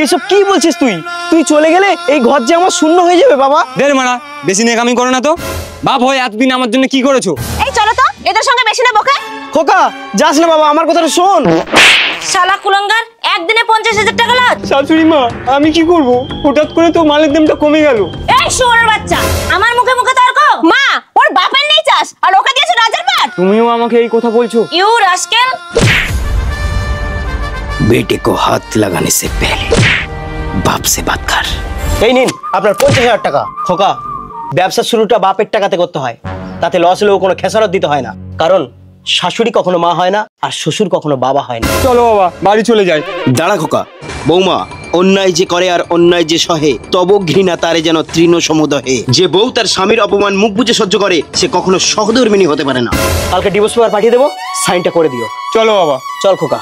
এসব কি বলছিস তুই? তুই চলে গেলে এই ঘর যে আমার শূন্য হয়ে যাবে বাবা। দের মারা, বেশি নেকামি করো না তো। বাপ হয় এতদিন আমার জন্য কি করেছো? এই চলো তো, এদের সঙ্গে বেশি না বকে। খোকা যাস না বাবা, আমার কথাটা শোন। শালা কুলঙ্গার, একদিনে 50,000 টাকা লাজ। শাশুড়ি মা, আমি কি করব? হঠাৎ করে তো মালের দামটা কমে গেল। এই শুয়োরের বাচ্চা, আমার মুখে মুখে তর্ক। মা, ওর বাপের নেই চাস আর ওকে দিয়েছে রাজার পাট। তুমিও আমাকে এই কথা বলছো? You rascal. बेटे को हाथ लगाने से पहले बाप से बात कर। এই নিন আপনার 50,000 টাকা। খোকা, ব্যবসা শুরুটা বাপের টাকাতে করতে হয়, তাতে লস হলেও কোনো খেসারত দিতে হয় না। কারণ শাশুড়ি কখনো মা হয় না, আর শ্বশুর কখনো বাবা হয় না। চলো বাবা, বাড়ি চলে যাই। দাঁড়া খোকা, বৌমা অন্যায় যে করে আর অন্যায় যে সহে, তব ঘৃণা তারে যেন তৃণ সমুদহে। যে বউ তার স্বামীর অপমান মুখ বুজে সহ্য করে, সে কখনো সহধর্মিণী হতে পারে না। কালকে ডিভোর্স পেপার পাঠিয়ে দেবো, সাইনটা করে দিও। চলো বাবা। চল খোকা।